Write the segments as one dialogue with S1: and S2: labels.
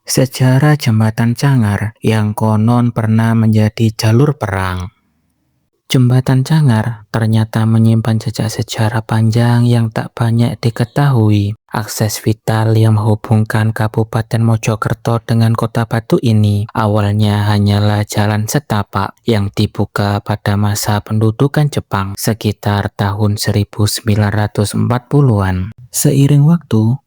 S1: Sejarah Jembatan Cangar yang konon pernah menjadi jalur perang. Jembatan Cangar ternyata menyimpan jejak sejarah panjang yang tak banyak diketahui. Akses vital yang menghubungkan Kabupaten Mojokerto dengan Kota Batu ini awalnya hanyalah jalan setapak yang dibuka pada masa pendudukan Jepang sekitar tahun 1940-an. Seiring waktu,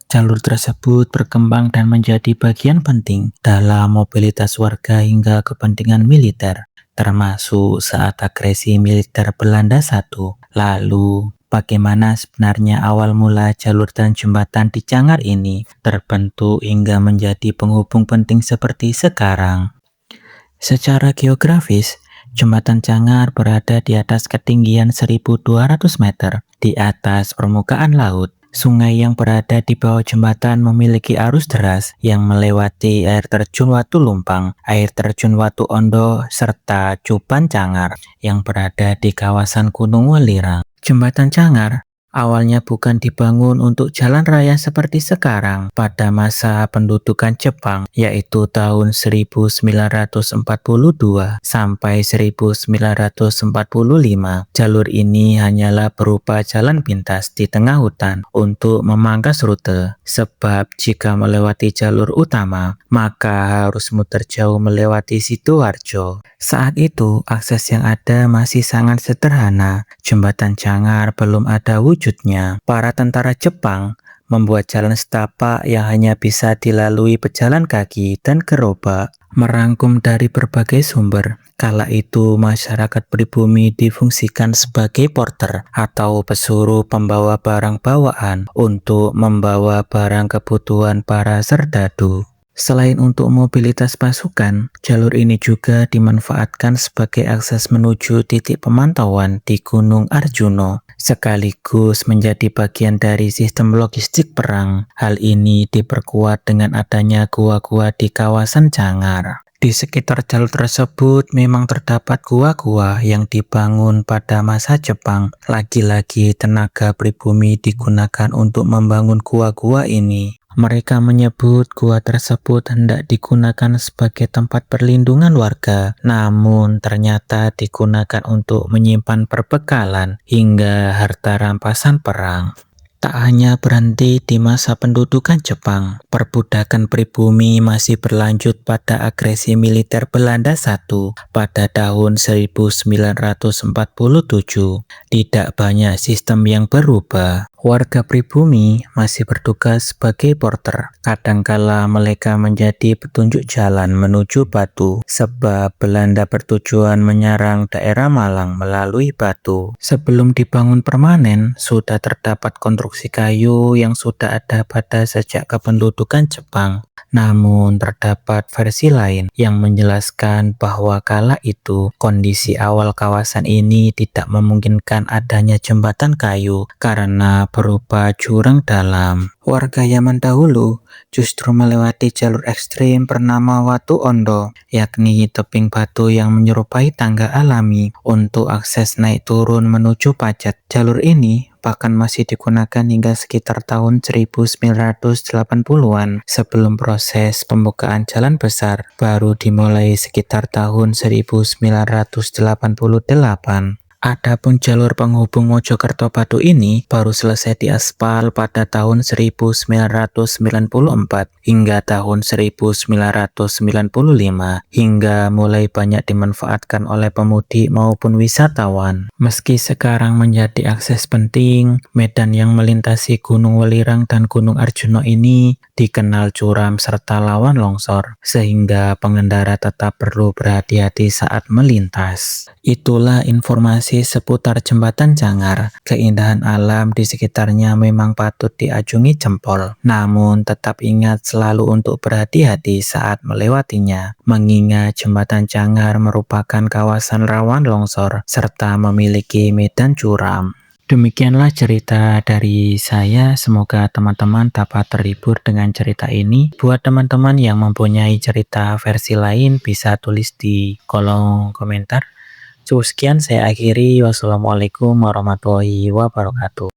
S1: jalur tersebut berkembang dan menjadi bagian penting dalam mobilitas warga hingga kepentingan militer, termasuk saat agresi militer Belanda I. Lalu, bagaimana sebenarnya awal mula jalur dan jembatan di Cangar ini terbentuk hingga menjadi penghubung penting seperti sekarang? Secara geografis, Jembatan Cangar berada di atas ketinggian 1.200 meter di atas permukaan laut. Sungai yang berada di bawah jembatan memiliki arus deras yang melewati air terjun Watu Lumpang, air terjun Watu Ondo, serta Cuban Cangar yang berada di kawasan Gunung Welirang. Jembatan Cangar awalnya bukan dibangun untuk jalan raya seperti sekarang. Pada masa pendudukan Jepang, yaitu tahun 1942 sampai 1945, jalur ini hanyalah berupa jalan pintas di tengah hutan untuk memangkas rute. Sebab jika melewati jalur utama, maka harus muter jauh melewati Sidoarjo. Saat itu, akses yang ada masih sangat sederhana. Jembatan Cangar belum ada wujudnya. Para tentara Jepang membuat jalan setapak yang hanya bisa dilalui pejalan kaki dan gerobak. Merangkum dari berbagai sumber, kala itu masyarakat pribumi difungsikan sebagai porter atau pesuruh pembawa barang bawaan untuk membawa barang kebutuhan para serdadu. Selain untuk mobilitas pasukan, jalur ini juga dimanfaatkan sebagai akses menuju titik pemantauan di Gunung Arjuno, sekaligus menjadi bagian dari sistem logistik perang. Hal ini diperkuat dengan adanya gua-gua di kawasan Cangar. Di sekitar jalur tersebut memang terdapat gua-gua yang dibangun pada masa Jepang. Lagi-lagi tenaga pribumi digunakan untuk membangun gua-gua ini. Mereka menyebut gua tersebut hendak digunakan sebagai tempat perlindungan warga, namun ternyata digunakan untuk menyimpan perbekalan hingga harta rampasan perang. Tak hanya berhenti di masa pendudukan Jepang, perbudakan pribumi masih berlanjut pada agresi militer Belanda I pada tahun 1947. Tidak banyak sistem yang berubah. Warga pribumi masih bertugas sebagai porter. Kadangkala mereka menjadi petunjuk jalan menuju Batu, sebab Belanda bertujuan menyerang daerah Malang melalui Batu. Sebelum dibangun permanen, sudah terdapat konstruksi kayu yang sudah ada pada sejak kependudukan Jepang. Namun terdapat versi lain yang menjelaskan bahwa kala itu kondisi awal kawasan ini tidak memungkinkan adanya jembatan kayu karena berupa jurang dalam. Warga Yaman dahulu justru melewati jalur ekstrim bernama Watu Ondo, yakni tebing batu yang menyerupai tangga alami untuk akses naik turun menuju Pacet. Jalur ini bahkan masih digunakan hingga sekitar tahun 1980-an. Sebelum proses pembukaan jalan besar baru dimulai sekitar tahun 1988. Adapun jalur penghubung Mojokerto Batu ini baru selesai diaspal pada tahun 1994 hingga tahun 1995 hingga mulai banyak dimanfaatkan oleh pemudik maupun wisatawan. Meski sekarang menjadi akses penting, medan yang melintasi Gunung Welirang dan Gunung Arjuno ini dikenal curam serta rawan longsor, sehingga pengendara tetap perlu berhati-hati saat melintas. Itulah informasi seputar Jembatan Cangar. Keindahan alam di sekitarnya memang patut diacungi jempol. Namun tetap ingat selalu untuk berhati-hati saat melewatinya, mengingat Jembatan Cangar merupakan kawasan rawan longsor serta memiliki medan curam. Demikianlah cerita dari saya. Semoga teman-teman dapat terhibur dengan cerita ini. Buat teman-teman yang mempunyai cerita versi lain, bisa tulis di kolom komentar. Cukup sekian saya akhiri. Wassalamualaikum warahmatullahi wabarakatuh.